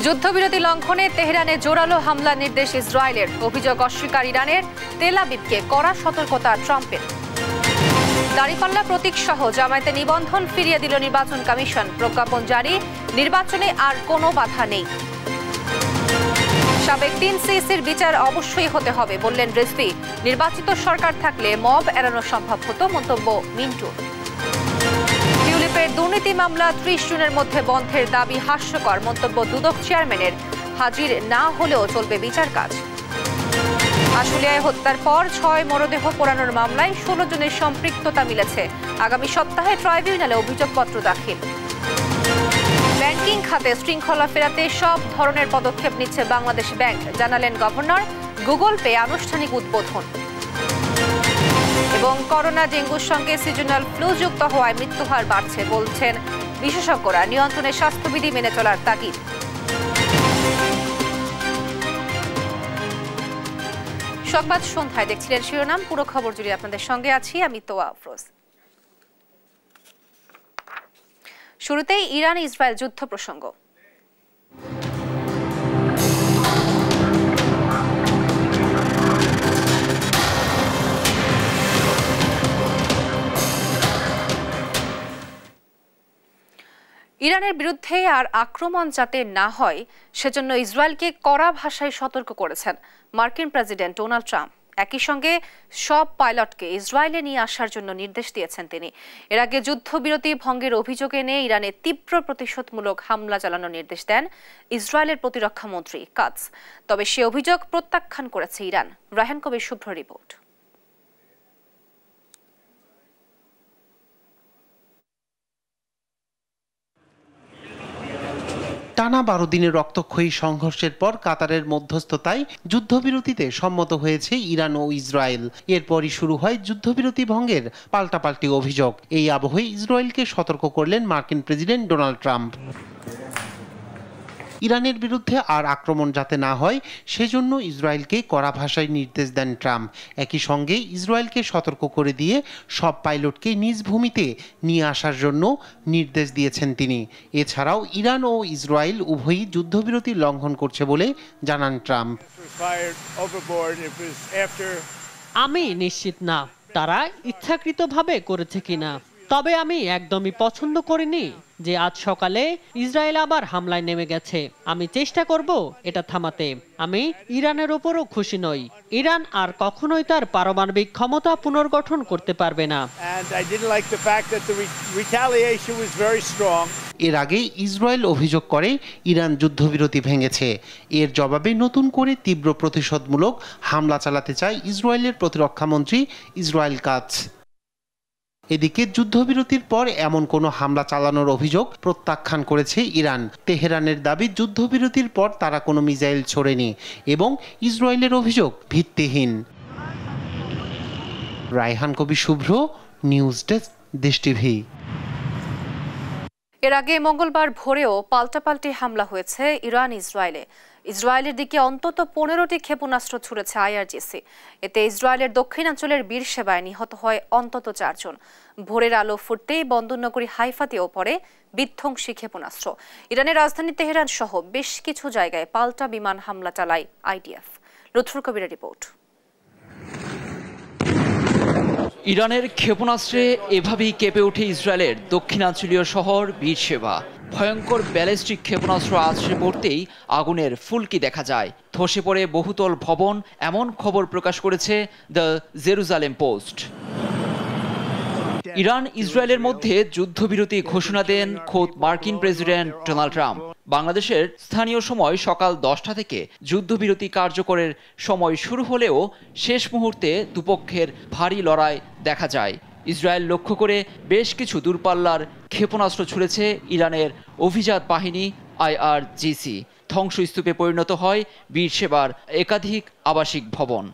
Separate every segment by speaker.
Speaker 1: যুদ্ধবিরতি লঙ্ঘনে তেহরানে জোরালো হামলা নির্দেশ ইসরায়েলের। অভিযোগ অস্বীকার ইরানের। তেল আবিবকে কড়া সতর্কতা ট্রাম্পের। দাঁড়িপাল্লা প্রতীক সহ জামায়াতে নিবন্ধন ফিরিয়ে দিল নির্বাচন কমিশন। প্রজ্ঞাপন জারি, নির্বাচনে আর কোনো বাধা নেই। সাবেক 3 সিসির বিচার অবশ্যই হতে হবে বললেন রিজভী। নির্বাচিত সরকার থাকলে মব এড়ানো সম্ভব হতো, মন্তব্য মিন্টু। টিউলিপের দুর্নীতি মামলা 30 জুনের মধ্যে বন্ধের দাবি হাস্যকর, মন্তব্য দুদক চেয়ারম্যানের। হাজির না হলেও চলবে বিচার কাজ। আশুলিয়ায় হত্যার পর 6 মরদেহ পোড়ানোর মামলায় 16 জনের সম্পৃক্ততা মিলেছে। আগামী সপ্তাহে ট্রাইব্যুনালে অভিযোগপত্র দাখিল। ব্যাংকিং খাতে শৃঙ্খলা ফেরাতে সব ধরনের পদক্ষেপ নিচ্ছে বাংলাদেশ ব্যাংক, জানালেন গভর্নর। গুগল পে আনুষ্ঠানিক উদ্বোধন। এবং করোনা ডেঙ্গুর সঙ্গে সিজনাল ফ্লু যুক্ত হওয়ায় মৃত্যুহার বাড়ছে বলছেন বিশেষজ্ঞরা। নিয়ন্ত্রণে স্বাস্থ্যবিধি মেনে চলার তাগিদ। সংবাদ সন্ধ্যায় দেখছিলেন শিরোনাম। পুরো খবর জুড়ে আপনাদের সঙ্গে আছি আমি তোয়া আফরোজ। শুরুতেই ইরান ইসরায়েল যুদ্ধ প্রসঙ্গ। ইরানের বিরুদ্ধে আর আক্রমণ যাতে না হয় সেজন্য ইসরায়েলকে কড়া ভাষায় সতর্ক করেছেন মার্কিন প্রেসিডেন্ট ডোনাল্ড ট্রাম্প। একই সঙ্গে সব পাইলটকে ইসরায়েলে নিয়ে আসার জন্য নির্দেশ দিয়েছেন তিনি। এর আগে যুদ্ধবিরতি ভঙ্গের অভিযোগ এনে ইরানে তীব্র প্রতিশোধমূলক হামলা চালানোর নির্দেশ দেন ইসরায়েলের প্রতিরক্ষা মন্ত্রী কাটস। তবে সে অভিযোগ প্রত্যাখ্যান করেছে ইরান। রায়হান কবির শুভ্র রিপোর্ট।
Speaker 2: টানা 12 দিনের রক্তক্ষয়ী সংঘর্ষের পর কাতারের মধ্যস্থতায় যুদ্ধবিরতিতে সম্মত হয়েছে ইরান ও ইসরায়েল। এরপরই শুরু হয় যুদ্ধবিরতি ভঙ্গের পাল্টাপাল্টি অভিযোগ। এই আবহে ইসরায়েলকে সতর্ক করলেন মার্কিন প্রেসিডেন্ট ডোনাল্ড ট্রাম্প। ইরানের বিরুদ্ধে আর আক্রমণ যাতে না হয় সেজন্য ইসরায়েলকে কড়া ভাষায় নির্দেশ দেন ট্রাম্প। একই সঙ্গে ইসরায়েলকে সতর্ক করে দিয়ে সব পাইলটকে নিজ ভূমিতে নিয়ে আসার জন্য নির্দেশ দিয়েছেন তিনি। এছাড়াও ইরান ও ইসরায়েল উভয়ই যুদ্ধবিরতি লঙ্ঘন করছে বলে জানান ট্রাম্প।
Speaker 3: আমি নিশ্চিত না তারা ইচ্ছাকৃতভাবে করেছে কিনা, তবে আমি একদমই পছন্দ করিনি যে আজ সকালে ইসরায়েল আবার হামলায় নেমে গেছে। আমি চেষ্টা করব এটা থামাতে। আমি ইরানের ওপরও খুশি নই। ইরান আর কখনোই তার পারমাণবিক ক্ষমতা পুনর্গঠন করতে পারবে না।
Speaker 2: এর আগে ইসরায়েল অভিযোগ করে ইরান যুদ্ধবিরতি ভেঙেছে। এর জবাবে নতুন করে তীব্র প্রতিশোধমূলক হামলা চালাতে চায় ইসরায়েলের প্রতিরক্ষা মন্ত্রী ইসরায়েল কাটস। এদিকে যুদ্ধবিরতির পর এমন কোনো হামলা চালানোর অভিযোগ প্রত্যাখ্যান করেছে ইরান। তেহরানের দাবি যুদ্ধবিরতির পর তারা কোনো মিসাইল ছোড়েনি এবং ইসরায়েলের অভিযোগ ভিত্তিহীন। রায়হান কবির শুভ্র, নিউজ ডেস্ক, দেশ টিভি।
Speaker 1: এর আগে মঙ্গলবার ভোরেও পাল্টাপাল্টি হামলা হয়েছে ইরান ইসরায়েলে। ইসরায়েলের দিকে অন্তত 15টি ক্ষেপণাস্ত্র ছুড়েছে আইআরজিসি। এতে ইসরায়েলের দক্ষিণাঞ্চলের বীরসেবায় নিহত হয় অন্তত 4 জন। ভোরের আলো ফুটতেই বন্দরনগরী হাইফাতেও পড়ে বিধ্বংসী ক্ষেপণাস্ত্র। ইরানের রাজধানী তেহরান সহ বেশ কিছু জায়গায় পাল্টা বিমান হামলা চালায় আইডিএফ। লুৎফুর কবিরের রিপোর্ট।
Speaker 4: ইরানের ক্ষেপণাস্ত্রে এভাবেই কেঁপে ওঠে ইসরায়েলের দক্ষিণাঞ্চলীয় শহর বীরশেবা। ভয়ঙ্কর ব্যালিস্টিক ক্ষেপণাস্ত্র আছড়ে পড়তেই আগুনের ফুলকি দেখা যায়। ধসে পড়ে বহুতল ভবন, এমন খবর প্রকাশ করেছে দ্য জেরুজালেম পোস্ট। ইরান ইসরায়েলের মধ্যে যুদ্ধবিরতি ঘোষণা দেন খোদ মার্কিন প্রেসিডেন্ট ডোনাল্ড ট্রাম্প। বাংলাদেশের স্থানীয় সময় সকাল 10টা থেকে যুদ্ধবিরতি কার্যকরের সময় শুরু হলেও শেষ মুহূর্তে দুপক্ষের ভারী লড়াই দেখা যায়। ইসরায়েল লক্ষ্য করে বেশ কিছু দূরপাল্লার ক্ষেপণাস্ত্র ছুড়েছে ইরানের অভিজাত বাহিনী আইআরজিসি। ধ্বংসস্তূপে পরিণত হয় বীরশেবার একাধিক আবাসিক ভবন।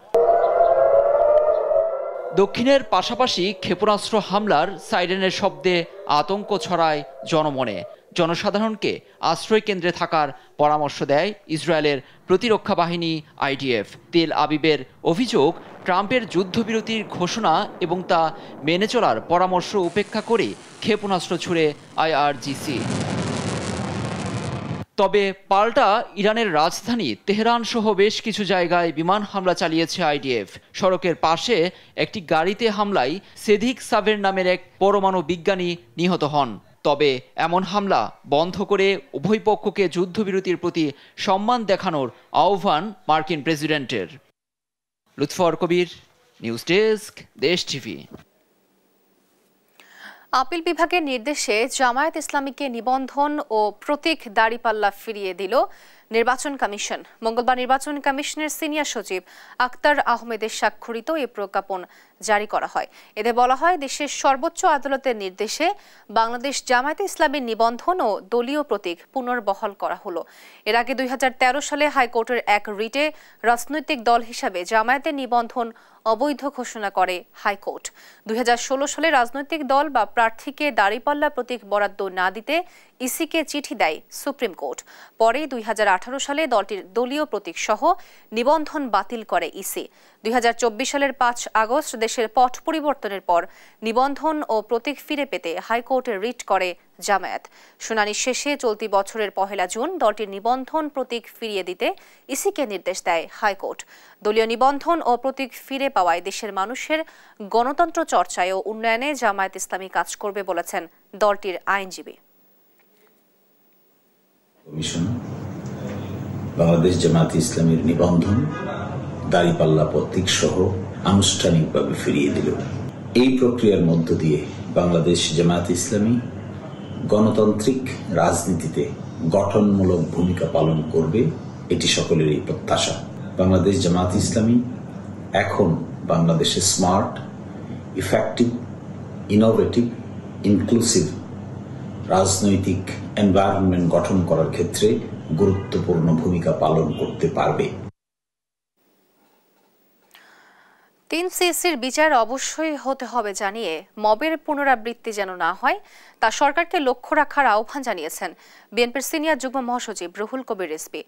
Speaker 4: দক্ষিণের পাশাপাশি ক্ষেপণাস্ত্র হামলার সাইরেনের শব্দে আতঙ্ক ছড়ায় জনমনে। জনসাধারণকে আশ্রয় কেন্দ্রে থাকার পরামর্শ দেয় ইসরায়েলের প্রতিরক্ষা বাহিনী আইডিএফ। তেল আবিবের অভিযোগ, ট্রাম্পের যুদ্ধবিরতির ঘোষণা এবং তা মেনে চলার পরামর্শ উপেক্ষা করে ক্ষেপণাস্ত্র ছুড়ে আইআরজিসি। তবে পাল্টা ইরানের রাজধানী তেহরান সহ বেশ কিছু জায়গায় বিমান হামলা চালিয়েছে আইডিএফ। সড়কের পাশে একটি গাড়িতে হামলায় সেদিক সাভের নামের এক পরমাণু বিজ্ঞানী নিহত হন। তবে এমন হামলা বন্ধ করে উভয় পক্ষকে যুদ্ধবিরতির প্রতি সম্মান দেখানোর আহ্বান মার্কিন প্রেসিডেন্টের। লুৎফর কবির, নিউজ ডেস্ক, দেশ টিভি।
Speaker 1: আপিল বিভাগের নির্দেশে জামায়াত ইসলামীকে নিবন্ধন ও প্রতীক দাড়িপাল্লা ফিরিয়ে দিল নির্বাচন কমিশন। মঙ্গলবার নির্বাচন কমিশনের সিনিয়র সচিব আক্তার আহমেদের স্বাক্ষরিত এই প্রজ্ঞাপন জারি করা হয়। এতে বলা হয়, দেশের সর্বোচ্চ আদালতের নির্দেশে বাংলাদেশ জামায়াতে ইসলামীর নিবন্ধন ও দলীয় প্রতীক পুনর্বহাল করা হলো। এর আগে 2013 সালে হাইকোর্টের এক রিটে রাজনৈতিক দল হিসাবে জামায়াতের নিবন্ধন অবৈধ ঘোষণা করে হাইকোর্ট। 2016 সালে রাজনৈতিক দল বা প্রার্থীকে দাড়িপাল্লা প্রতীক বরাদ্দ না দিতে ইসিকে চিঠি দেয় সুপ্রিম কোর্ট। পরে 2018 সালে দলটির দলীয় প্রতীক সহ নিবন্ধন বাতিল করে ইসি। 2024 সালের 5 আগস্ট দেশের পট পরিবর্তনের পর নিবন্ধন ও প্রতীক ফিরে পেতে হাইকোর্টে রিট করে জামায়াত। শুনানি শেষে চলতি বছরের 1 জুন দলটির নিবন্ধন প্রতীক ফিরিয়ে দিতে ইসিকে নির্দেশ দেয় হাইকোর্ট। দলীয় নিবন্ধন ও প্রতীক ফিরে পাওয়ায় দেশের মানুষের গণতন্ত্র চর্চায় ও উন্নয়নে জামায়াত ইসলামী কাজ করবে বলেছেন দলটির আইনজীবী।
Speaker 5: কমিশন বাংলাদেশ জামায়াত ইসলামীর নিবন্ধন দাড়িপাল্লা প্রতীক সহ আনুষ্ঠানিকভাবে ফিরিয়ে দিল। এই প্রক্রিয়ার মধ্য দিয়ে বাংলাদেশ জামায়াত ইসলামী গণতান্ত্রিক রাজনীতিতে গঠনমূলক ভূমিকা পালন করবে, এটি সকলেরই প্রত্যাশা। বাংলাদেশ জামায়াত ইসলামী এখন বাংলাদেশে স্মার্ট, ইফেক্টিভ, ইনোভেটিভ, ইনক্লুসিভ রাজনৈতিক এনভায়রনমেন্ট গঠন করার ক্ষেত্রে গুরুত্বপূর্ণ ভূমিকা পালন করতে পারবে।
Speaker 1: 3 সিএসির বিচার অবশ্যই হতে হবে জানিয়ে মবের পুনরাবৃত্তি যেন না হয় তা সরকারকে লক্ষ্য রাখার আহ্বান জানিয়েছেন বিএনপির সিনিয়র যুগ্ম মহাসচিব রুহুল কবির রিজভী।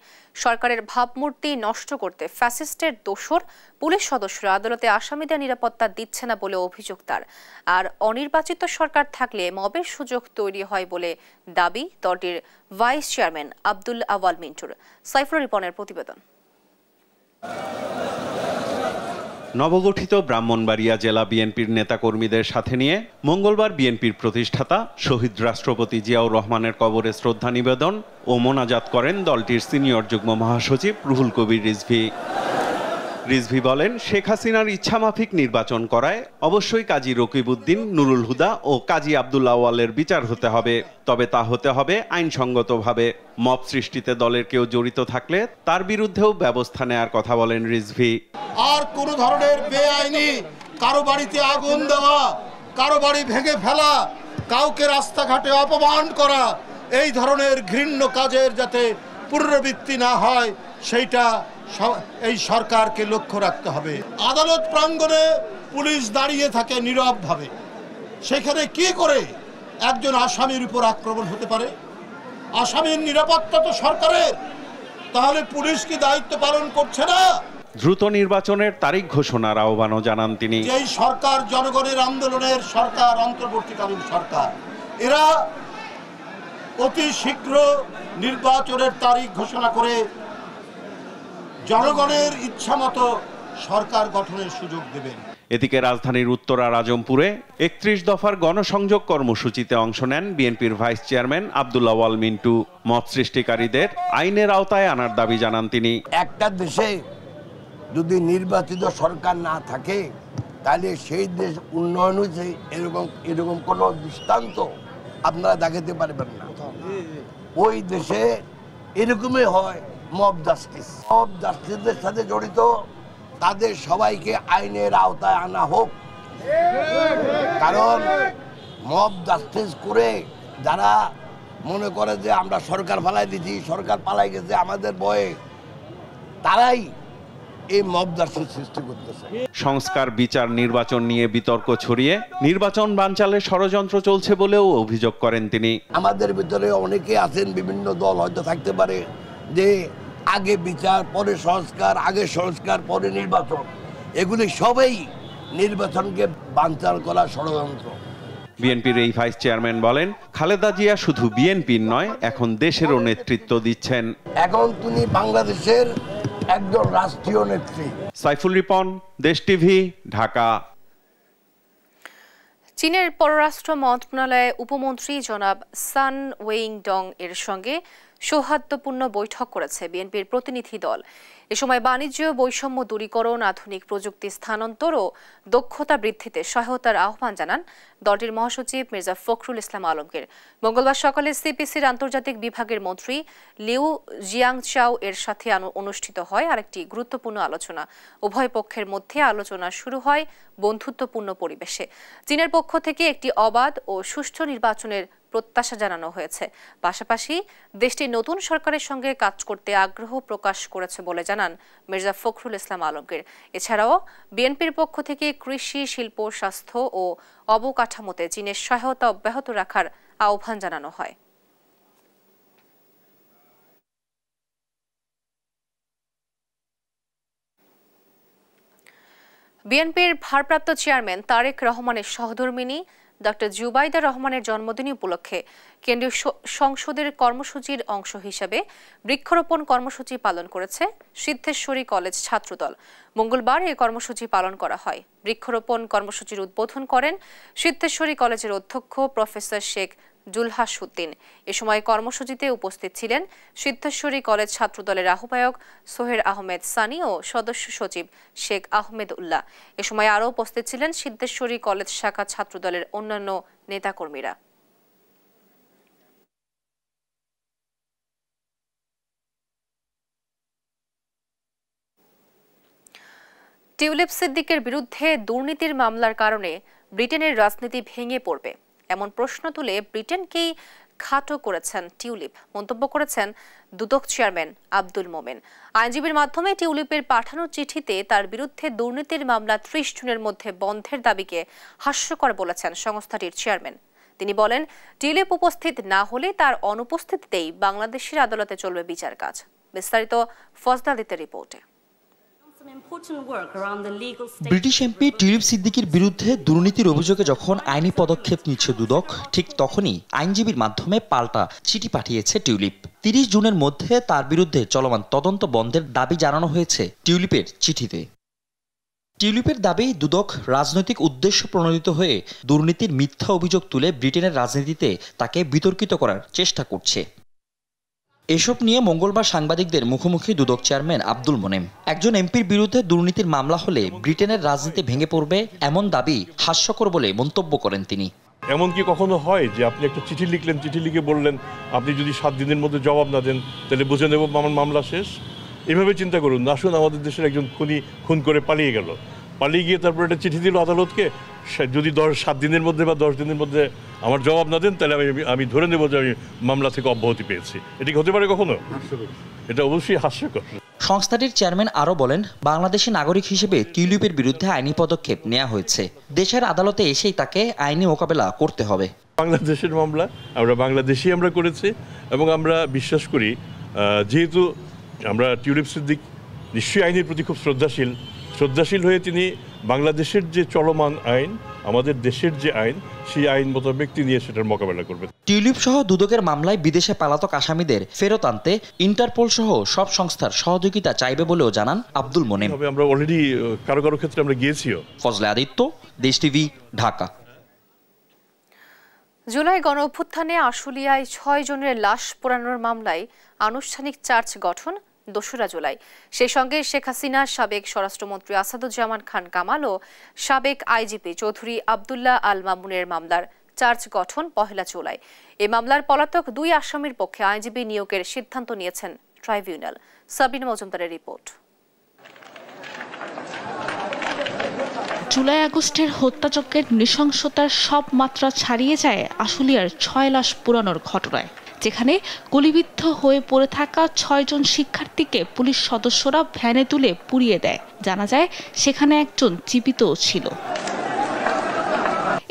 Speaker 1: সরকারের ভাবমূর্তি নষ্ট করতে ফ্যাসিস্টের দোসর পুলিশ সদস্যরা আদালতে আসামিদের নিরাপত্তা দিচ্ছে না বলে অভিযোগ তার। আর অনির্বাচিত সরকার থাকলে মবের সুযোগ তৈরি হয় বলে দাবি দলটির ভাইস চেয়ারম্যান আব্দুল আওয়াল মিন্টুর। সাইফুর রিপনের প্রতিবেদন।
Speaker 6: নবগঠিত ব্রাহ্মণবাড়িয়া জেলা বিএনপির নেতাকর্মীদের সাথে নিয়ে মঙ্গলবার বিএনপির প্রতিষ্ঠাতা শহীদ রাষ্ট্রপতি জিয়াউর রহমানের কবরে শ্রদ্ধা নিবেদন ও মোনাজাত করেন দলটির সিনিয়র যুগ্ম মহাসচিব রুহুল কবির রিজভী। রিজভী বলেন, শেখ হাসিনার ইচ্ছামাফিক নির্বাচন করায় অবশ্যই কাজী রকিবউদ্দিন, নুরুল হুদা ও কাজী আব্দুল আওয়ালের বিচার হতে হবে, তবে তা হতে হবে আইনসঙ্গতভাবে। মব সৃষ্টিতে দলের কেউ জড়িত থাকলে তার বিরুদ্ধেও ব্যবস্থা নেয়ার কথা বলেন রিজভী।
Speaker 7: আর কোন ধরনের বেআইনি কারো বাড়িতে আগুন দেওয়া, কারো বাড়ি ভেঙে ফেলা, কাউকে রাস্তাঘাটে অপমান করা, এই ধরনের ঘৃণ্য কাজের যাতে পুনরাবৃত্তি না হয় সেইটা এই সরকারকে লক্ষ্য রাখতে হবে। আদালত প্রাঙ্গণে পুলিশ দাঁড়িয়ে থাকে নীরবভাবে, সেখানে কি করে একজন আসামির উপর আক্রমণ হতে পারে? আসামির নিরাপত্তা তো সরকারের, তাহলে পুলিশ কি দায়িত্ব পালন করছে না?
Speaker 6: দ্রুত নির্বাচনের তারিখ ঘোষণার আহ্বানও জানান তিনি।
Speaker 7: এই সরকার জনগণের আন্দোলনের সরকার, অন্তর্বর্তীকালীন সরকার, এরা অতি শীঘ্র নির্বাচনের তারিখ ঘোষণা করে জনগণের ইচ্ছামতো সরকার গঠনের সুযোগ দেবেন।
Speaker 6: এদিকে রাজধানীর উত্তরা রাজমপুরে 31 দফার গণসংযোগ কর্মসূচিতে অংশ নেন বিএনপির ভাইস চেয়ারম্যান আব্দুল আওয়াল মিন্টু। মব সৃষ্টিকারীদের আইনের আওতায় আনার দাবি জানান তিনি।
Speaker 8: একটা দেশে যদি নির্বাচিত সরকার না থাকে তাহলে সেই দেশ উন্নয়ন হয়েছে এরকম কোনো দৃষ্টান্ত আপনারা দেখাতে পারবেন না। ওই দেশে এরকমই হয় মব জাস্টিস। মব জাস্টিসের সাথে জড়িত তাদের সবাইকে আইনের আওতায় আনা হোক, কারণ মব জাস্টিস করে যারা মনে করে যে আমরা সরকার ফালাই দিচ্ছি, সরকার পালাই গেছে আমাদের ভয়ে, তারাই এই মব জাস্টিস সৃষ্টি করতেছে।
Speaker 6: সংস্কার, বিচার, নির্বাচন নিয়ে বিতর্ক ছড়িয়ে নির্বাচন বানচালের ষড়যন্ত্র চলছে বলেও অভিযোগ করেন তিনি।
Speaker 8: আমাদের ভিতরে অনেকে আছেন, বিভিন্ন দল হয়তো থাকতে পারে যে আগে বিচার পরে সংস্কার, আগে সংস্কার পরে নির্বাচন, এগুলি সবই নির্বাচনকে বানচাল করা ষড়যন্ত্র।
Speaker 6: বিএনপির এই ভাইস চেয়ারম্যান বলেন, খালেদা জিয়া শুধু বিএনপির নয়, এখন দেশেরও নেতৃত্ব দিচ্ছেন।
Speaker 8: এখন তিনি বাংলাদেশের একজন রাষ্ট্রীয় নেত্রী।
Speaker 6: সাইফুল রিপন, দেশ টিভি, ঢাকা।
Speaker 1: চীনের পররাষ্ট্র মন্ত্রণালয়ে উপমন্ত্রী জনাব সান ওয়েইং ডং এর সঙ্গে সৌহার্দ্যপূর্ণ বৈঠক করেছে বিএনপির প্রতিনিধি দল। এ সময় বাণিজ্য বৈষম্য দূরীকরণ, আধুনিক প্রযুক্তি স্থানান্তর ও দক্ষতা বৃদ্ধিতে সহায়তার আহ্বান জানান দলটির মহাসচিব মির্জা ফখরুল ইসলাম আলমগীর। মঙ্গলবার সকালে সিপিসির আন্তর্জাতিক বিভাগের মন্ত্রী লিউ জিয়াংচাও এর সাথে অনুষ্ঠিত হয় আরেকটি গুরুত্বপূর্ণ আলোচনা। উভয় পক্ষের মধ্যে আলোচনা শুরু হয় বন্ধুত্বপূর্ণ পরিবেশে। চীনের পক্ষ থেকে একটি অবাধ ও সুষ্ঠু নির্বাচনের প্রত্যাশা জানানো হয়েছে। পাশাপাশি দেশটি নতুন সরকারের সঙ্গে কাজ করতে আগ্রহ প্রকাশ করেছে বলে জানান মির্জা ফখরুল ইসলাম আলমগীর। এছাড়াও বিএনপির পক্ষ থেকে কৃষি, শিল্প, স্বাস্থ্য ও অবকাঠামোতে চীনের সহায়তা অব্যাহত রাখার আহ্বান জানানো হয়। বিএনপির ভারপ্রাপ্ত চেয়ারম্যান তারেক রহমানের সহধর্মিণী ডক্টর জুবাইদা রহমানের জন্মদিন উপলক্ষে কেন্দ্রীয় সংসদের কর্মসূচির অংশ হিসেবে বৃক্ষরোপণ কর্মসূচি পালন করেছে সিদ্ধেশ্বরী কলেজ ছাত্রদল। মঙ্গলবার এই কর্মসূচি পালন করা হয়। বৃক্ষরোপণ কর্মসূচির উদ্বোধন করেন সিদ্ধেশ্বরী কলেজের অধ্যক্ষ প্রফেসর শেখ জুলহাস উদ্দিন। এ সময় কর্মসূচিতে উপস্থিত ছিলেন সিদ্ধেশ্বরী কলেজ ছাত্রদলের আহ্বায়ক সোহের আহমেদ সানি ও সদস্য সচিব শেখ আহমেদ উল্লাহ। এ সময় আরও উপস্থিত ছিলেন সিদ্ধেশ্বরী কলেজ শাখা ছাত্রদলের অন্যান্য নেতাকর্মীরা। টিউলিপ সিদ্দিকের বিরুদ্ধে দুর্নীতির মামলার কারণে ব্রিটেনের রাজনীতি ভেঙে পড়বে এমন প্রশ্ন তুলে ব্রিটেনকেই খাটো করেছেন টিউলিপ, মন্তব্য করেছেন দুদক চেয়ারম্যান আব্দুল মোমেন। আইনজীবীর মাধ্যমে টিউলিপের পাঠানো চিঠিতে তার বিরুদ্ধে দুর্নীতির মামলা 30 জুনের মধ্যে বন্ধের দাবিকে হাস্যকর বলেছেন সংস্থাটির চেয়ারম্যান। তিনি বলেন, টিউলিপ উপস্থিত না হলে তার অনুপস্থিতিতেই বাংলাদেশের আদালতে চলবে বিচার কাজ। বিস্তারিত ফজল আলীর রিপোর্টে।
Speaker 9: ব্রিটিশ এমপি টিউলিপ সিদ্দিকির বিরুদ্ধে দুর্নীতির অভিযোগে যখন আইনি পদক্ষেপ নিচ্ছে দুদক, ঠিক তখনই আইনজীবীর মাধ্যমে পাল্টা চিঠি পাঠিয়েছে টিউলিপ। 30 জুনের মধ্যে তার বিরুদ্ধে চলমান তদন্ত বন্ধের দাবি জানানো হয়েছে টিউলিপের চিঠিতে। টিউলিপের দাবি, দুদক রাজনৈতিক উদ্দেশ্য প্রণোদিত হয়ে দুর্নীতির মিথ্যা অভিযোগ তুলে ব্রিটেনের রাজনীতিতে তাকে বিতর্কিত করার চেষ্টা করছে। এসব নিয়ে মঙ্গলবার সাংবাদিকদের মুখোমুখি দুদক চেয়ারম্যান আব্দুল মোনেম। একজন এমপির বিরুদ্ধে দুর্নীতির মামলা হলে ব্রিটেনের রাজনীতি ভেঙে পড়বে এমন দাবি হাস্যকর বলে মন্তব্য করেন তিনি।
Speaker 10: এমন কি কখনো হয় যে আপনি একটা চিঠি লিখলেন, চিঠি লিখে বললেন আপনি যদি 7 দিনের মধ্যে জবাব না দেন তাহলে বুঝে নেব আমার মামলা শেষ? এভাবে চিন্তা করুন। আসুন, আমাদের দেশের একজন খুন করে পালিয়ে গেল, পালিয়ে গিয়ে তারপর একটা চিঠি দিল আদালতকে, যদি 7 দিনের মধ্যে বা 10 দিনের মধ্যে আমার জবাব না দেন তাহলে আমি ধরে নেব যে আমি মামলা থেকে অব্যাহতি পেয়েছি। এটা কি হতে পারে কখনো? এটা অবশ্যই হাস্যকর।
Speaker 9: সংস্থাটির চেয়ারম্যান আরও বলেন, বাংলাদেশি নাগরিক হিসেবে টিউলিপের বিরুদ্ধে আইনি পদক্ষেপ নেওয়া হয়েছে। দেশের আদালতে এসেই তাকে আইনি মোকাবেলা করতে হবে।
Speaker 10: বাংলাদেশের মামলা আমরা করেছি এবং আমরা বিশ্বাস করি, যেহেতু আমরা টিউলিপ সিদ্দিক নিশ্চয়ই আইনের প্রতি খুব শ্রদ্ধাশীল হয়ে তিনি বাংলাদেশের যে চলমান আইন, আমাদের দেশের যে আইন, সেই আইন মোতাবেক তিনি সেটার মোকাবেলা করবেন।
Speaker 9: টিউলিপ সহ দুদকের মামলায় বিদেশে পলাতক আসামিদের ফেরত আনতে ইন্টারপোল সহ সব সংস্থার সহযোগিতা চাইবে বলেও জানান আব্দুল মোনেম।
Speaker 10: আমরা অলরেডি কারো ক্ষেত্রে আমরা গিয়েছিও।
Speaker 9: ফজলে আদিত্য, দেশ টিভি, ঢাকা।
Speaker 1: জুলাই গণ অভ্যুত্থানে আশুলিয়ায় 6 জনের লাশ পোড়ানোর মামলায় আনুষ্ঠানিক চার্জ গঠন 2রা জুলাই। সেই সঙ্গে শেখ হাসিনা, সাবেক স্বরাষ্ট্রমন্ত্রী আসাদুজ্জামান খান কামাল ও সাবেক আইজিপি চৌধুরী আবদুল্লাহ আল মামুনের মামলার চার্জ গঠন 1 জুলাই। এই মামলার পলাতক 2 আসামির পক্ষে আইনজীবী নিয়োগের সিদ্ধান্ত নিয়েছেন ট্রাইব্যুনাল। সাবিনা মজুমদারের রিপোর্ট।
Speaker 11: জুলাই আগস্টের হত্যাযজ্ঞের নৃশংসতার সব মাত্রা ছাড়িয়ে যায় আশুলিয়ার 6 লাশ পোড়ানোর ঘটনায়, যেখানে গুলিবিদ্ধ হয়ে পড়ে থাকা 6 জন শিক্ষার্থীকে পুলিশ সদস্যরা ভ্যানে তুলে পুড়িয়ে দেয়। জানা যায় সেখানে একজন জীবিতও ছিল।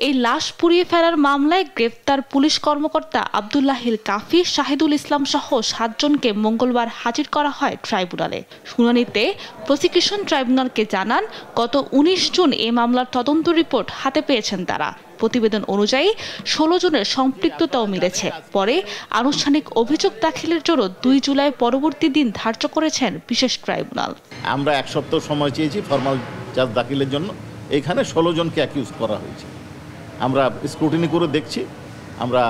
Speaker 11: এই লাশ পুড়িয়ে ফেলার মামলায় গ্রেফতার পুলিশ কর্মকর্তা আব্দুল্লাহিল কাফি, শাহিদুল ইসলাম সহ 7 জনকে মঙ্গলবার হাজির করা হয় ট্রাইব্যুনালে। শুনানিতে প্রসিকিউশন ট্রাইব্যুনালকে জানান, গত 19 জুন এই মামলার তদন্ত রিপোর্ট হাতে পেয়েছেন তারা। প্রতিবেদন অনুযায়ী 16 জনের সম্পৃক্ততাও মিলেছে। পরে আনুষ্ঠানিক অভিযোগ দাখিলের জন্য 2 জুলাই পরবর্তী দিন ধার্য করেছেন বিশেষ ট্রাইব্যুনাল।
Speaker 12: আমরা 1 সপ্তাহ সময় চেয়েছি ফরমাল চার্জ দাখিলের জন্য। এখানে 16 জনকে অ্যাকিউজ করা হয়েছে। আমরা স্ক্রুটিনি করে দেখছি, আমরা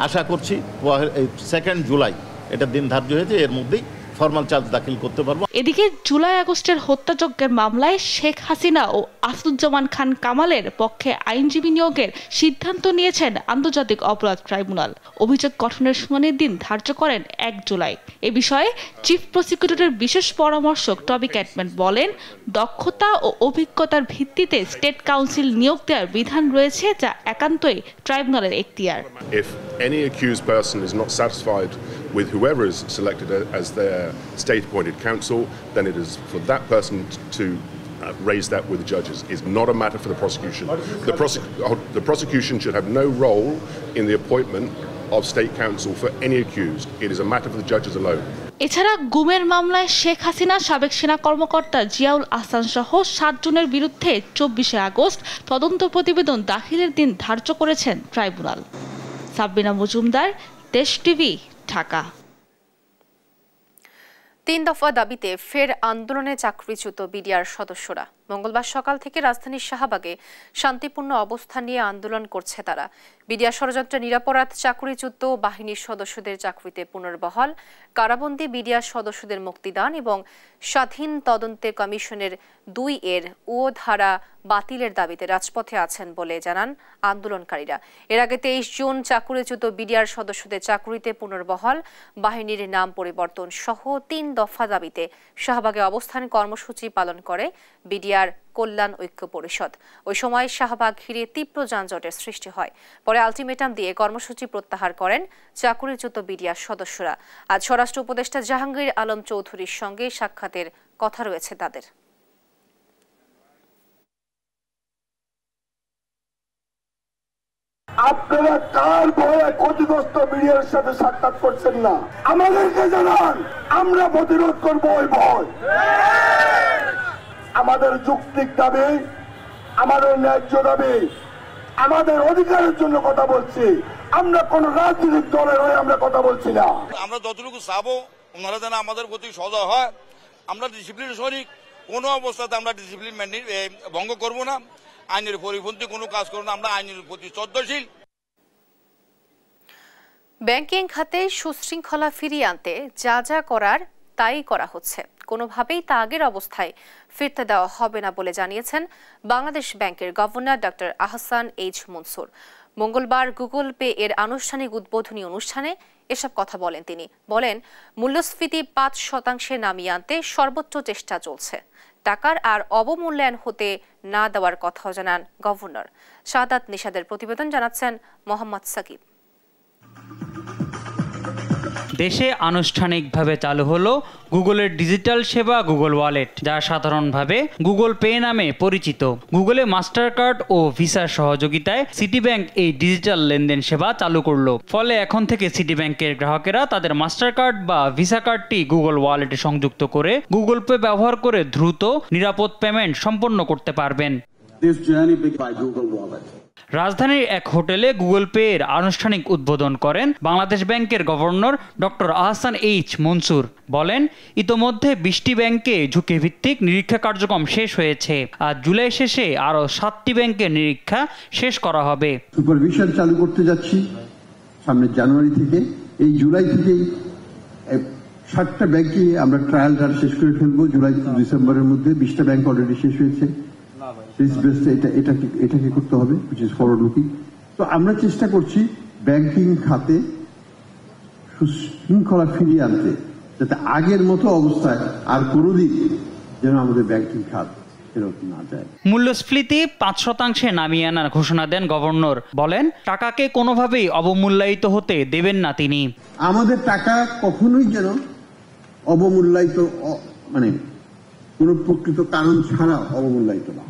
Speaker 12: আশা করছি 2 জুলাই এটা দিন ধার্য হয়েছে, এর মধ্যেই ফরমাল চার্জ দাখিল করতে পারবো।
Speaker 11: এদিকে জুলাই আগস্টের হত্যাযজ্ঞের মামলায় শেখ হাসিনা ও আসাদুজ্জামান খান কামালের পক্ষে আইনজীবী নিয়োগের সিদ্ধান্ত নিয়েছেন আন্তর্জাতিক অপরাধ ট্রাইব্যুনাল। অভিযোগ গঠনের শুনানির দিন ধার্য করেন 1 জুলাই। এ বিষয়ে চিফ প্রসিকিউটরের বিশেষ পরামর্শক টবি ক্যাটম্যান বলেন, দক্ষতা ও অভিজ্ঞতার ভিত্তিতে স্টেট কাউন্সিল নিয়োগ দেওয়ার বিধান রয়েছে, যা একান্তই ট্রাইব্যুনালের এখতিয়ার।
Speaker 13: If any accused person is not satisfied with whoever is selected as their state-appointed counsel, then it is for that person to raise that with the judges. It's not a matter for the prosecution. The prosecution should have no role in the appointment of state counsel for any accused. It is a matter for the judges alone.
Speaker 11: এছাড়া গুমের মামলায় শেখ হাসিনা সাবেক সেনা কর্মকর্তা জিয়াউল আহসান সহ 7 জনের বিরুদ্ধে 24 August তদন্ত প্রতিবেদন দাখিলের দিন ধার্য করেছেন ট্রাইব্যুনাল। সাবরিনা মজুমদার, দেশ টিভি, ঢাকা।
Speaker 1: 3 দফা দাবিতে ফের আন্দোলনে চাকরিচ্যুত বিডিআর সদস্যরা। মঙ্গলবার সকাল থেকে রাজধানীর শাহবাগে শান্তিপূর্ণ অবস্থান নিয়ে আন্দোলন করছে তারা। বিডিআর ষড়যন্ত্রে নিরাপরাধ চাকরিচ্যুত বাহিনীর সদস্যদের চাকরিতে পুনর্বহাল, কারাবন্দী বিডিআর সদস্যদের মুক্তিদান এবং স্বাধীন তদন্তে কমিশনের 2 এর ও ধারা বাতিলের দাবিতে রাজপথে আছেন বলে জানান আন্দোলনকারীরা। এর আগে 23 জুন চাকরিচ্যুত বিডিআর সদস্যদের চাকরিতে পুনর্বহাল, বাহিনীর নাম পরিবর্তন সহ 3 দফা দাবিতে শাহবাগে অবস্থান কর্মসূচি পালন করে বিডিআর কল্যাণ ঐক্য পরিষদ। ওই সময় শাহবাগ ঘিরে তীব্র যানজটের সৃষ্টি হয়। পরে আলটিমেটাম দিয়ে কর্মসূচি প্রত্যাহার করেন চাকরিচ্যুত বিডিআর সদস্যরা। আজ স্বরাষ্ট্র উপদেষ্টা জাহাঙ্গীর আলম চৌধুরীর সঙ্গে সাক্ষাতের কথা রয়েছে তাদের।
Speaker 14: আপনারা কার ভয়ে ক্ষতিগ্রস্ত বিডিআর সাথে সাক্ষাৎ করছেন না? আমাদেরকে জানান, আমরা প্রতিরোধ করবো ওই ভয়। আমাদের যৌক্তিক দাবি, আমাদের ন্যায্য দাবি, আমাদের অধিকারের জন্য কথা বলছি। আমরা কোন রাজনৈতিক দলের হয়ে আমরা কথা বলছি না।
Speaker 15: আমরা যতটুকু চাবো ওনারা যেন আমাদের প্রতি সদয় হয়। আমরা ডিসিপ্লিন সৈনিক, কোনো অবস্থাতে আমরা ডিসিপ্লিন ভঙ্গ করব না, আইনের পরিপন্থী কোনো কাজ করব না। আমরা আইনের প্রতি শ্রদ্ধাশীল।
Speaker 1: ব্যাংকিং খাতে সুশৃঙ্খলা ফিরিয়ে আনতে যা যা করার তাই করা হচ্ছে, কোনোভাবেই তা আগের অবস্থায় ফিরতে দেওয়া হবে না বলে জানিয়েছেন বাংলাদেশ ব্যাংকের governor doctor Ahsan H Mansur. মঙ্গলবার গুগল পে এর আনুষ্ঠানিক উদ্বোধনী অনুষ্ঠানে এসব কথা বলেন তিনি। বলেন, মূল্যস্ফীতি 5% নামিয়ে আনতে সর্বোচ্চ চেষ্টা চলছে। টাকার আর অবমূল্যায়ন হতে না দেওয়ার কথাও জানান গভর্নর। সাদাত নিশাদের প্রতিবেদন জানাচ্ছেন মোহাম্মদ সাকিব।
Speaker 16: দেশে আনুষ্ঠানিকভাবে চালু হলো গুগলের ডিজিটাল সেবা গুগল ওয়ালেট, যা সাধারণভাবে গুগল পে নামে পরিচিত। গুগলে মাস্টার কার্ড ও ভিসার সহযোগিতায় সিটি ব্যাংক এই ডিজিটাল লেনদেন সেবা চালু করলো। ফলে এখন থেকে সিটি ব্যাংকের গ্রাহকেরা তাদের মাস্টার কার্ড বা ভিসা কার্ডটি গুগল ওয়ালেটে সংযুক্ত করে গুগল পে ব্যবহার করে দ্রুত নিরাপদ পেমেন্ট সম্পন্ন করতে পারবেন। রাজধানীর এক হোটেলে গুগল পে এর আনুষ্ঠানিক উদ্বোধন করেন বাংলাদেশ ব্যাংকের governor doctor Ahsan H Mansur. বলেন, ইতোমধ্যে 20টি ব্যাংকে ঝুঁকিভিত্তিক নিরীক্ষা কার্যক্রম শেষ হয়েছে। আর জুলাই শেষে আরো 7টি ব্যাংকের নিরীক্ষা শেষ করা হবে।
Speaker 17: সুপারভিশন চালু করতে যাচ্ছি সামনে জানুয়ারি থেকে। এই জুলাই থেকেই 7টা ব্যাংকে আমরা ট্রায়াল রান শেষ করে ফেলবো। জুলাই ডিসেম্বরের মধ্যে 20টা ব্যাংক অলরেডি শেষ হয়েছে। এটাকে করতে হবে, which is forward looking। তো আমরা চেষ্টা করছি ব্যাংকিং খাতে সুশৃঙ্খলা ফিরিয়ে আনতে, যাতে আগের মতো অবস্থায় আর কোনোদিন যেন আমাদের ব্যাংকিং খাত ফেরত না যায়।
Speaker 16: মূল্যস্ফীতি 5% নামিয়ে আনার ঘোষণা দেন গভর্নর। বলেন, টাকাকে কোনোভাবেই অবমূল্যায়িত হতে দেবেন না তিনি।
Speaker 17: আমাদের টাকা কখনোই যেন অবমূল্যায়িত, মানে কোনো প্রকৃত কারণ ছাড়া অবমূল্যায়িত না।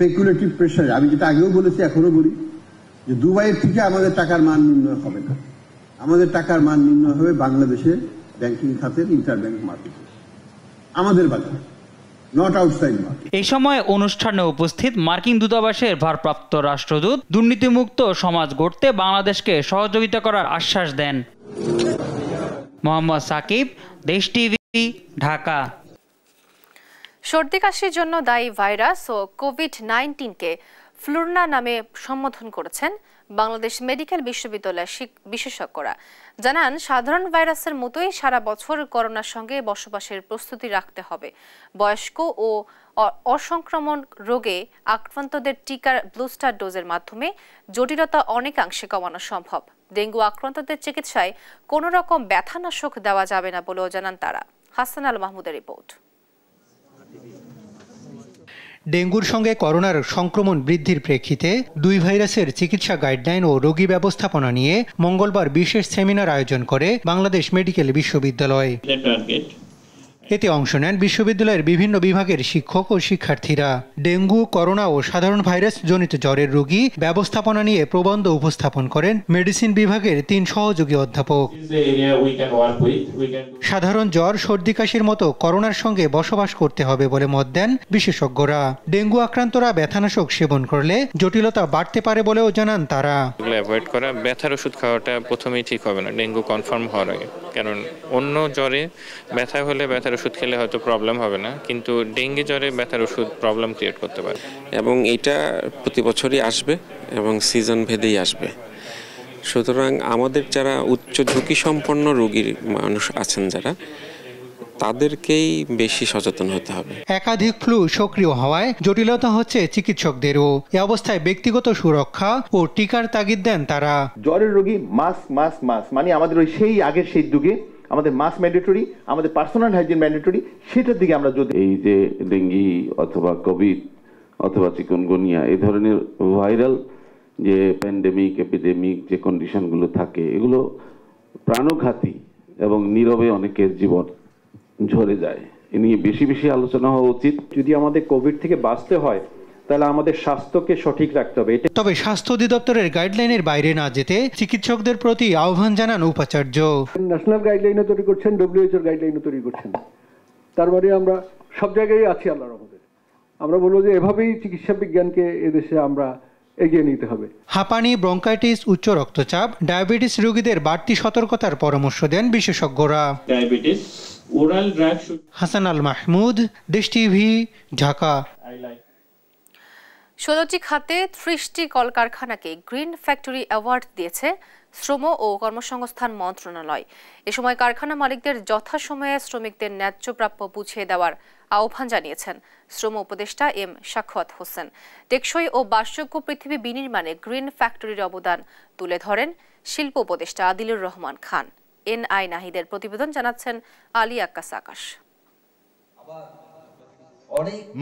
Speaker 17: স্পেকুলেটিভ প্রেসার, আমি যেটা আগেও বলেছি এখনো বলি, যে দুবাইয়ের থেকে আমাদের টাকার মান নির্ণয় হবে না, আমাদের টাকার মান নির্ণয় হবে বাংলাদেশের ব্যাংকিং খাতের ইন্টারব্যাংক মার্কেট, আমাদের বাজার, নট আউটসাইড মার্কেট।
Speaker 16: এই সময় অনুষ্ঠানে উপস্থিত মার্কিন দূতাবাসের ভারপ্রাপ্ত রাষ্ট্রদূত দুর্নীতিমুক্ত সমাজ গড়তে বাংলাদেশকে সহযোগিতা করার আশ্বাস দেন। মোহাম্মদ সাকিব, দেশ টিভি, ঢাকা।
Speaker 1: সর্দি কাশির জন্য দায়ী ভাইরাস ও কোভিড-19কে ফ্লুরনা নামে সম্বোধন করেছেন বাংলাদেশ মেডিকেল বিশ্ববিদ্যালয়ের বিশেষজ্ঞরা। জানান, সাধারণ ভাইরাসের মতোই সারা বছর করোনার সঙ্গে বসবাসের প্রস্তুতি রাখতে হবে। বয়স্ক ও অসংক্রমণ রোগে আক্রান্তদের টিকার বুস্টার ডোজের মাধ্যমে জটিলতা অনেকাংশে কমানো সম্ভব। ডেঙ্গু আক্রান্তদের চিকিৎসায় কোনো রকম ব্যথানাশক দেওয়া যাবে না বলেও জানান তারা। হাসান আল মাহমুদের রিপোর্ট।
Speaker 18: ডেঙ্গুর সঙ্গে করোনার সংক্রমণ বৃদ্ধির প্রেক্ষিতে দুই ভাইরাসের চিকিৎসা গাইডলাইন ও রোগী ব্যবস্থাপনা নিয়ে মঙ্গলবার বিশেষ সেমিনার আয়োজন করে বাংলাদেশ মেডিকেল বিশ্ববিদ্যালয়। এতে অংশ নেন বিশ্ববিদ্যালয়ের বিভিন্ন বিভাগের শিক্ষক ও শিক্ষার্থীরা। ডেঙ্গু, করোনা ও সাধারণ ভাইরাস জনিত জ্বরের রোগী ব্যবস্থাপনা নিয়ে প্রবন্ধ উপস্থাপন করেন মেডিসিন বিভাগের 3 সহযোগী অধ্যাপক। সাধারণ জ্বর, সর্দি কাশির মতো করোনার সঙ্গে বসবাস করতে হবে বলে মত দেন বিশেষজ্ঞরা। ডেঙ্গু আক্রান্তরা ব্যথানাশক সেবন করলে জটিলতা বাড়তে পারে বলেও জানান তারা।
Speaker 19: অ্যাভয়েড করা, ব্যথার ওষুধ খাওয়াটা প্রথমেই ঠিক হবে না ডেঙ্গু কনফার্ম হওয়ার আগে, কারণ অন্য জ্বরে ব্যথা হলে ব্যথার ওষুধ খেলে হয়তো প্রবলেম হবে না, কিন্তু ডেঙ্গি জ্বরে ব্যথার ওষুধ প্রবলেম ক্রিয়েট করতে পারে।
Speaker 20: এবং এটা প্রতি বছরই আসবে এবং সিজন ভেদেই আসবে। সুতরাং আমাদের যারা উচ্চ ঝুঁকি সম্পন্ন রোগীর মানুষ আছেন যারা, তাদেরকেই বেশি সচেতন হতে হবে।
Speaker 18: একাধিক ফ্লু সক্রিয় হওয়ায় জটিলতা হচ্ছে চিকিৎসকদেরও। এই অবস্থায় ব্যক্তিগত সুরক্ষা ও টিকার তাগিদ দেন তারা।
Speaker 21: জ্বরের রোগী মাস্ক মানে আমাদের ওই সেই আগের সেই যুগে আমাদের মাস্ক ম্যান্ডেটরি, আমাদের পার্সোনাল হাইজিন ম্যান্ডেটরি, সেটার দিকে আমরা যদি
Speaker 22: এই যে ডেঙ্গি অথবা কোভিড অথবা চিকুনগুনিয়া এই ধরনের ভাইরাল যে প্যান্ডেমিক, এপিডেমিক যে কন্ডিশনগুলো থাকে, এগুলো প্রাণঘাতী এবং নীরবে অনেকের জীবন ঝরে যায়। এ নিয়ে বেশি বেশি আলোচনা হওয়া উচিত।
Speaker 23: যদি আমাদের কোভিড থেকে বাঁচতে হয় তাহলে আমাদের স্বাস্থ্যকে সঠিক রাখতে হবে।
Speaker 18: তবে স্বাস্থ্য অধিদপ্তরের গাইডলাইনের বাইরে না যেতে চিকিৎসকদের প্রতি আহ্বান জানান উপাচার্য।
Speaker 23: ন্যাশনাল গাইডলাইনও তৈরি করছেন, WHO গাইডলাইনও তৈরি করছেন, তার মানে আমরা সব জায়গায় আছি আল্লাহর রহমতে। আমরা বলবো যে এভাবেই চিকিৎসা বিজ্ঞানকে এদেশে আমরা এগিয়ে নিতে হবে।
Speaker 18: হাঁপানি, ব্রঙ্কাইটিস, উচ্চ রক্তচাপ, ডায়াবেটিস রোগীদের বাড়তি সতর্কতার পরামর্শ দেন বিশেষজ্ঞরা।
Speaker 24: Diabetes oral drug.
Speaker 18: Hasan Al Mahmud, Desh TV, Dhaka.
Speaker 1: 16টি খাতে 30টি কলকারখানাকে গ্রিন ফ্যাক্টরি অ্যাওয়ার্ড দিয়েছে শ্রম ও কর্মসংস্থান মন্ত্রণালয়। এ সময় কারখানা মালিকদের যথাসময়ে শ্রমিকদের ন্যায্য প্রাপ্য বুঝিয়ে দেওয়ার আহ্বান জানিয়েছেন শ্রম উপদেষ্টা এম সাখাওয়াত হোসেন। টেকসই ও বাসযোগ্য পৃথিবী বিনির্মাণে গ্রিন ফ্যাক্টরির অবদান তুলে ধরেন শিল্প উপদেষ্টা আদিলুর রহমান খান। NI নাহিদের প্রতিবেদন, জানাচ্ছেন আলী আক্কাস আকাশ।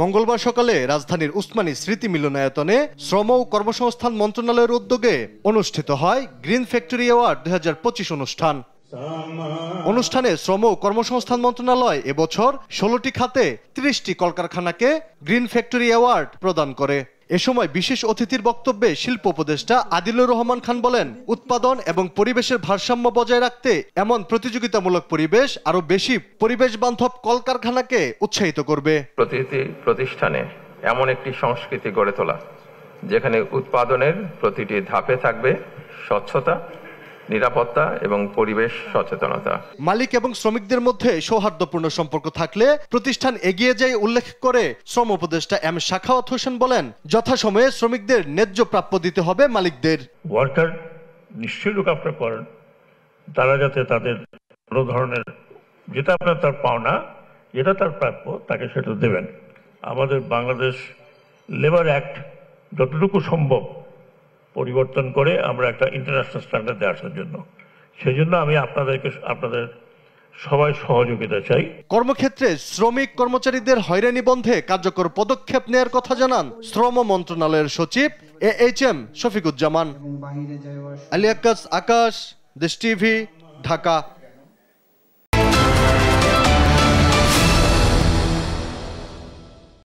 Speaker 25: মঙ্গলবার সকালে রাজধানীর উসমানী স্মৃতি মিলনায়তনে শ্রম ও কর্মসংস্থান মন্ত্রণালয়ের উদ্যোগে অনুষ্ঠিত হয় গ্রিন ফ্যাক্টরি অ্যাওয়ার্ড 2025 অনুষ্ঠান। অনুষ্ঠানে শ্রম ও কর্মসংস্থান মন্ত্রণালয় এবছর 16টি খাতে 30টি কলকারখানাকে গ্রিন ফ্যাক্টরি অ্যাওয়ার্ড প্রদান করে। এ সময় বিশেষ অতিথির বক্তব্যে শিল্প উপদেষ্টা আদিলুর রহমান খান বলেন, উৎপাদন এবং পরিবেশের ভারসাম্য বজায় রাখতে এমন প্রতিযোগিতামূলক পরিবেশ আরো বেশি পরিবেশ বান্ধব কলকারখানাকে উৎসাহিত করবে।
Speaker 26: প্রতিটি প্রতিষ্ঠানে এমন একটি সংস্কৃতি গড়ে তোলা যেখানে উৎপাদনের প্রতিটি ধাপে থাকবে স্বচ্ছতা, নিরাপত্তা এবং পরিবেশ সচেতনতা।
Speaker 25: মালিক এবং শ্রমিকদের মধ্যে সৌহার্দ্যপূর্ণ সম্পর্ক থাকলে প্রতিষ্ঠান এগিয়ে যায় উল্লেখ করে শ্রম উপদেষ্টা এম সাখাওয়াত হোসেন বলেন, যথাসময়ে শ্রমিকদের ন্যায্য প্রাপ্য দিতে হবে মালিকদের।
Speaker 10: ওয়ার্কার নিশ্চয়ই লুক আফটার করেন, তারা যাতে তাদের কোনো ধরনের যেটা আপনার তার পাওনা, যেটা তার প্রাপ্য, তাকে সেটা দেবেন। আমাদের বাংলাদেশ লেবার অ্যাক্ট যতটুকু সম্ভব পরিবর্তন করে আমরা একটা ইন্টারন্যাশনাল স্ট্যান্ডার্ডে আসার জন্য, সেই জন্য আমি আপনাদের সবাই সহযোগিতা চাই।
Speaker 25: কর্মক্ষেত্রে শ্রমিক কর্মচারীদের হয়রানি বন্ধে কার্যকর পদক্ষেপ নেয়ার কথা জানান শ্রম মন্ত্রণালয়ের সচিব AHM শফিকুজ্জামান। আলী আক্কাস আকাশ, দেশ টিভি, ঢাকা।